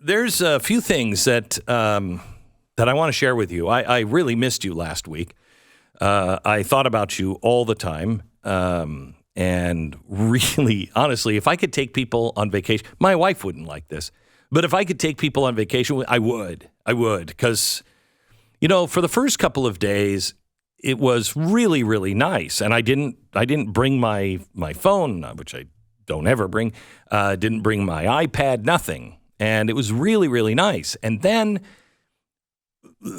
there's a few things that I want to share with you. I really missed you last week. I thought about you all the time. And really, honestly, if I could take people on vacation, my wife wouldn't like this, but if I could take people on vacation, I would. Because, for the first couple of days, it was really, really nice. And I didn't bring my phone, which I don't ever bring, didn't bring my iPad, nothing. And it was really, really nice. And then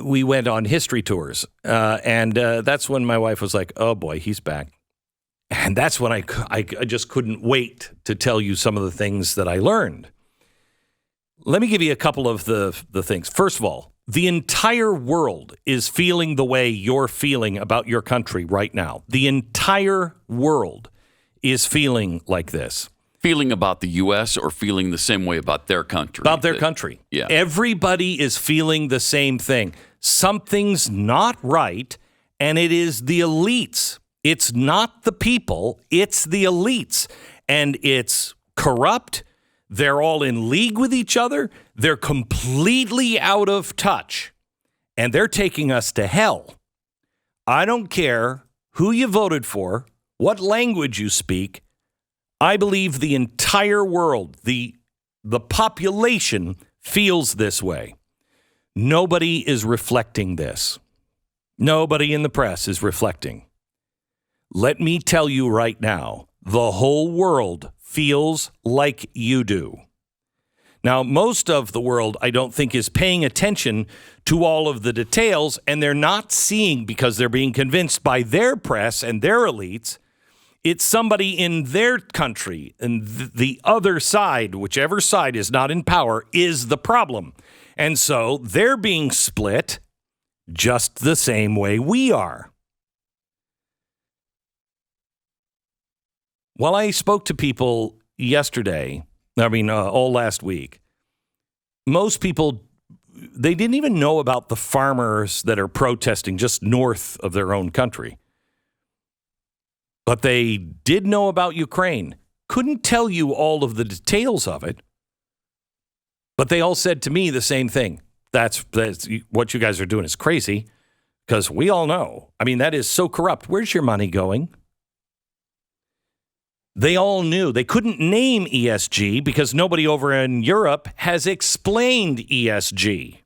we went on history tours. And that's when my wife was like, oh boy, he's back. And that's when I just couldn't wait to tell you some of the things that I learned. Let me give you a couple of the things. First of all, the entire world is feeling the way you're feeling about your country right now. The entire world is feeling like this. Feeling about the U.S. or feeling the same way about their country? About their country. Yeah. Everybody is feeling the same thing. Something's not right, and it is the elites. It's not the people, it's the elites. And it's corrupt. They're all in league with each other. They're completely out of touch. And they're taking us to hell. I don't care who you voted for, what language you speak. I believe the entire world, the population feels this way. Nobody is reflecting this. Nobody in the press is reflecting. Let me tell you right now, the whole world feels like you do. Now, most of the world, I don't think, is paying attention to all of the details, and they're not seeing, because they're being convinced by their press and their elites, it's somebody in their country, and the other side, whichever side is not in power, is the problem. And so they're being split just the same way we are. While I spoke to people yesterday, all last week, most people, they didn't even know about the farmers that are protesting just north of their own country. But they did know about Ukraine. Couldn't tell you all of the details of it. But they all said to me the same thing. That's what you guys are doing is crazy, because we all know. That is so corrupt. Where's your money going? They all knew. They couldn't name ESG because nobody over in Europe has explained ESG.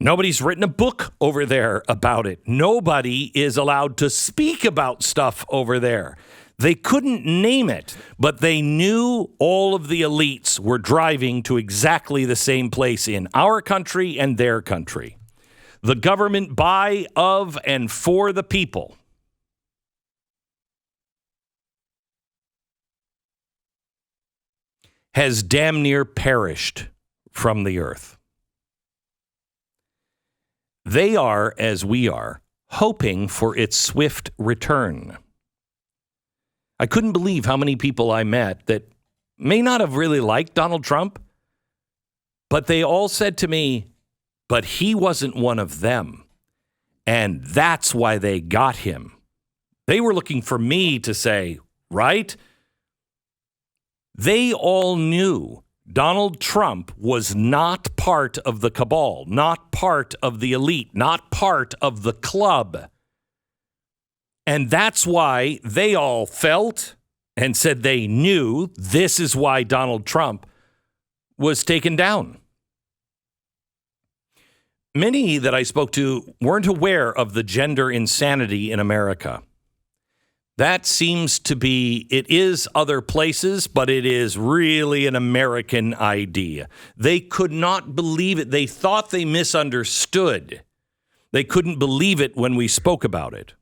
Nobody's written a book over there about it. Nobody is allowed to speak about stuff over there. They couldn't name it, but they knew all of the elites were driving to exactly the same place in our country and their country. The government by, of, and for the people. Has damn near perished from the earth. They are, as we are, hoping for its swift return. I couldn't believe how many people I met that may not have really liked Donald Trump, but they all said to me, but he wasn't one of them. And that's why they got him. They were looking for me to say, right? They all knew Donald Trump was not part of the cabal, not part of the elite, not part of the club. And that's why they all felt and said they knew this is why Donald Trump was taken down. Many that I spoke to weren't aware of the gender insanity in America. That seems to be, it is other places, but it is really an American idea. They could not believe it. They thought they misunderstood. They couldn't believe it when we spoke about it.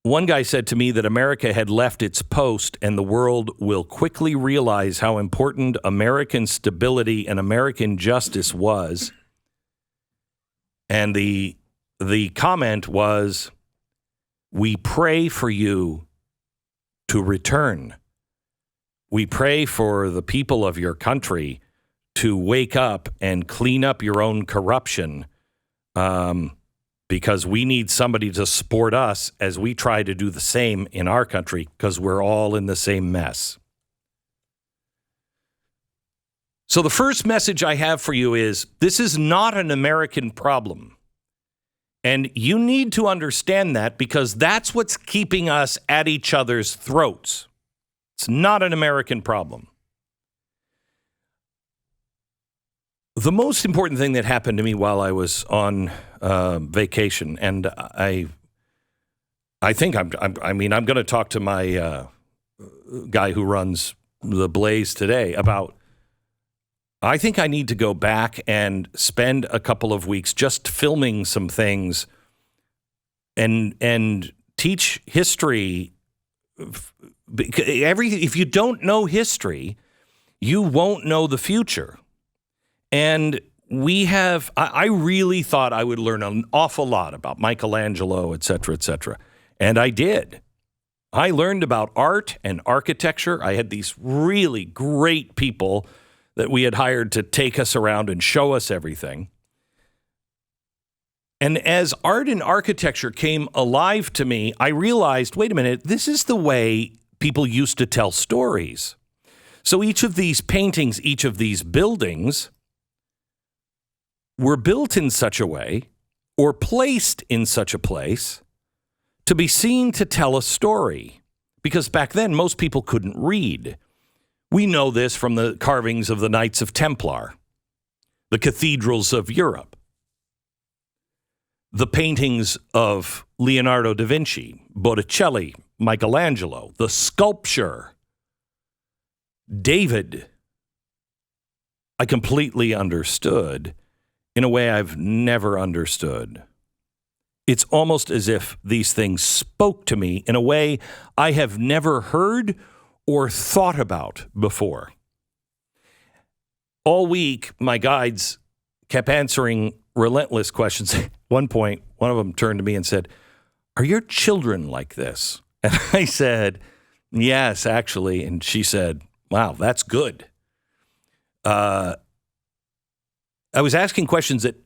One guy said to me that America had left its post and the world will quickly realize how important American stability and American justice was. And the comment was, we pray for you to return. We pray for the people of your country to wake up and clean up your own corruption, because we need somebody to support us as we try to do the same in our country, because we're all in the same mess. So the first message I have for you is this is not an American problem. And you need to understand that because that's what's keeping us at each other's throats. It's not an American problem. The most important thing that happened to me while I was on vacation, and I think I'm going to talk to my guy who runs the Blaze today about, I think I need to go back and spend a couple of weeks just filming some things and teach history. If you don't know history, you won't know the future. And I really thought I would learn an awful lot about Michelangelo, et cetera, et cetera. And I did. I learned about art and architecture. I had these really great people that we had hired to take us around and show us everything. And as art and architecture came alive to me, I realized, wait a minute, this is the way people used to tell stories. So each of these paintings, each of these buildings were built in such a way or placed in such a place to be seen to tell a story. Because back then, most people couldn't read. We know this from the carvings of the Knights of Templar, the cathedrals of Europe, the paintings of Leonardo da Vinci, Botticelli, Michelangelo, the sculpture, David. I completely understood in a way I've never understood. It's almost as if these things spoke to me in a way I have never heard or thought about before. All week, my guides kept answering relentless questions. At one point, one of them turned to me and said, "Are your children like this?" And I said, "Yes, actually." And she said, "Wow, that's good." I was asking questions that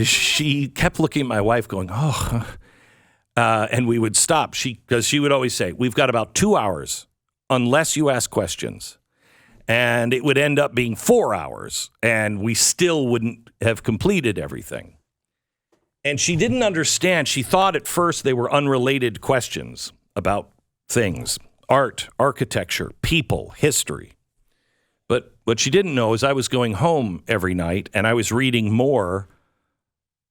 she kept looking at my wife going, "Oh," and we would stop. Because she would always say, "We've got about 2 hours unless you ask questions." And it would end up being 4 hours, and we still wouldn't have completed everything. And she didn't understand. She thought at first they were unrelated questions about things, art, architecture, people, history. But what she didn't know is I was going home every night, and I was reading more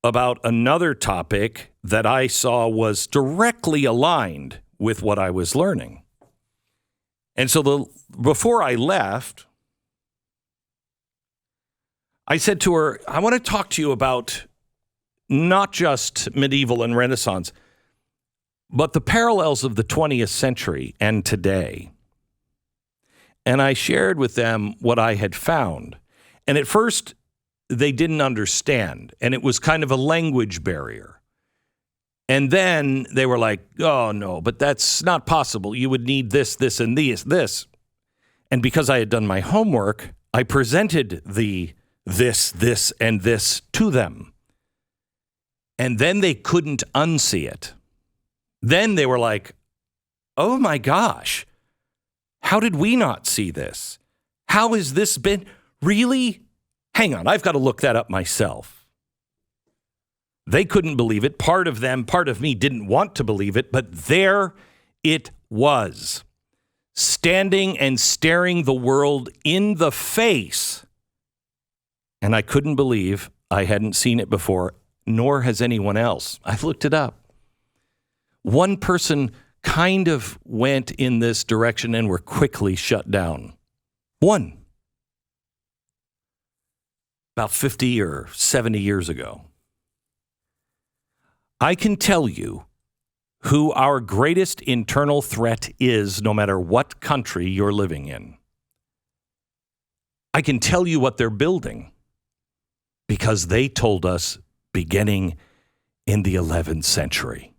about another topic that I saw was directly aligned with what I was learning. And so before I left, I said to her, I want to talk to you about not just medieval and Renaissance, but the parallels of the 20th century and today. And I shared with them what I had found. And at first, they didn't understand, and it was kind of a language barrier. And then they were like, "Oh, no, but that's not possible. You would need this, this, and this. And because I had done my homework, I presented the this, and this to them. And then they couldn't unsee it. Then they were like, "Oh, my gosh, how did we not see this? How has this been? Really? Hang on, I've got to look that up myself." They couldn't believe it. Part of me didn't want to believe it, but there it was, standing and staring the world in the face. And I couldn't believe I hadn't seen it before, nor has anyone else. I've looked it up. One person kind of went in this direction and were quickly shut down. One. About 50 or 70 years ago. I can tell you who our greatest internal threat is, no matter what country you're living in. I can tell you what they're building because they told us beginning in the 11th century.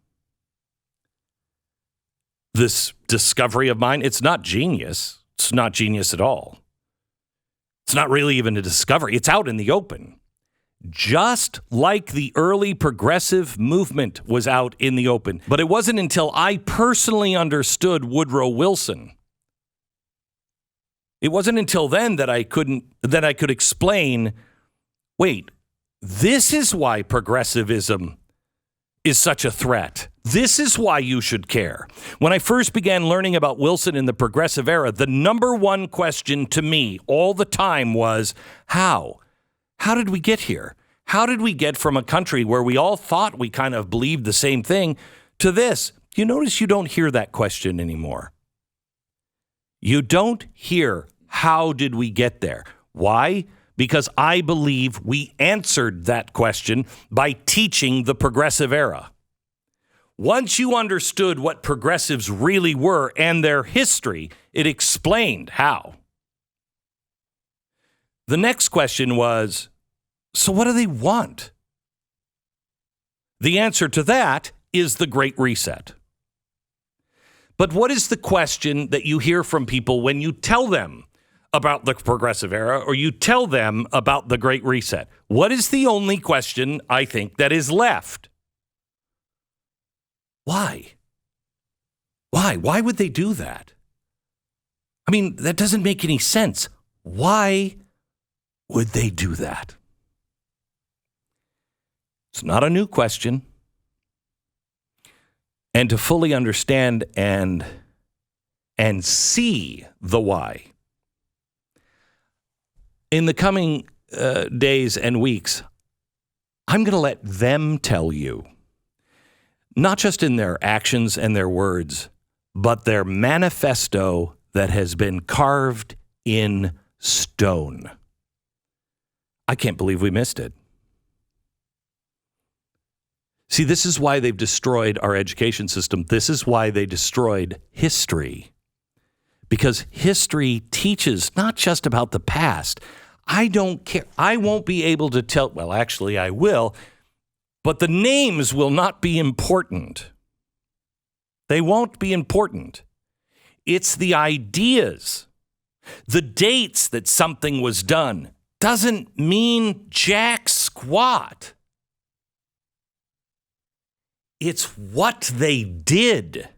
This discovery of mine, it's not genius. It's not genius at all. It's not really even a discovery. It's out in the open. Just like the early progressive movement was out in the open. But it wasn't until I personally understood Woodrow Wilson It wasn't until then that I could explain, wait, this is why progressivism is such a threat. This is why you should care. When I first began learning about Wilson in the progressive era, the number one question to me all the time was, how? How did we get here? How did we get from a country where we all thought we kind of believed the same thing to this? You notice you don't hear that question anymore. You don't hear, how did we get there? Why? Because I believe we answered that question by teaching the progressive era. Once you understood what progressives really were and their history, it explained how. The next question was, so what do they want? The answer to that is the Great Reset. But what is the question that you hear from people when you tell them about the progressive era or you tell them about the Great Reset? What is the only question I think that is left? Why? Why would they do that? I mean, that doesn't make any sense. Why would they do that? It's not a new question. And to fully understand and see the why, in the coming days and weeks, I'm going to let them tell you, not just in their actions and their words, but their manifesto that has been carved in stone. I can't believe we missed it. See, this is why they've destroyed our education system. This is why they destroyed history. Because history teaches not just about the past. I don't care. I won't be able to tell. Well, actually, I will. But the names will not be important. They won't be important. It's the ideas. The dates that something was done doesn't mean jack squat. It's what they did.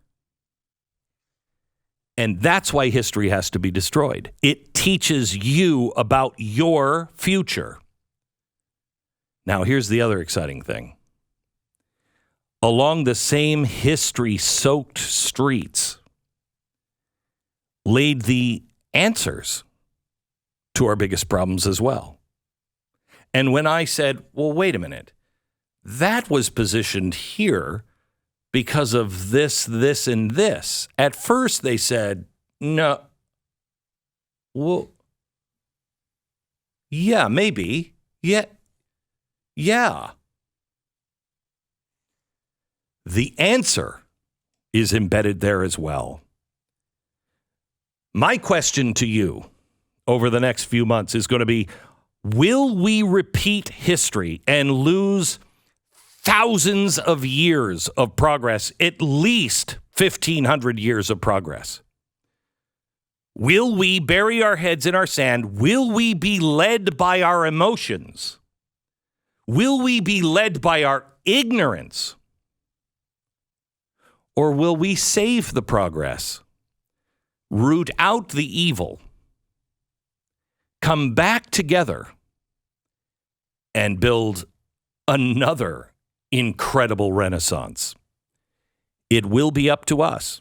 And that's why history has to be destroyed. It teaches you about your future. Now, here's the other exciting thing. Along the same history-soaked streets laid the answers to our biggest problems as well. And when I said, well, wait a minute, that was positioned here because of this, this, and this. At first they said, no. Well, yeah, maybe. Yeah. The answer is embedded there as well. My question to you over the next few months is going to be, will we repeat history and lose thousands of years of progress, at least 1,500 years of progress? Will we bury our heads in our sand? Will we be led by our emotions? Will we be led by our ignorance? Or will we save the progress, root out the evil, come back together, and build another incredible renaissance? It will be up to us.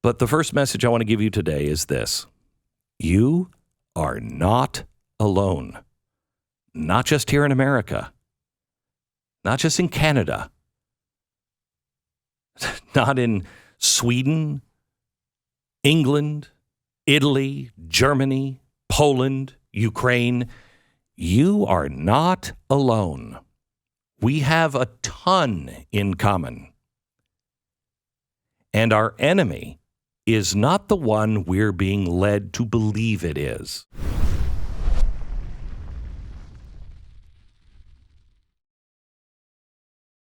But the first message I want to give you today is this. You are not alone. Not just here in America. Not just in Canada. Not in Sweden, England, Italy, Germany, Poland, Ukraine. You are not alone. We have a ton in common. And our enemy is not the one we're being led to believe it is.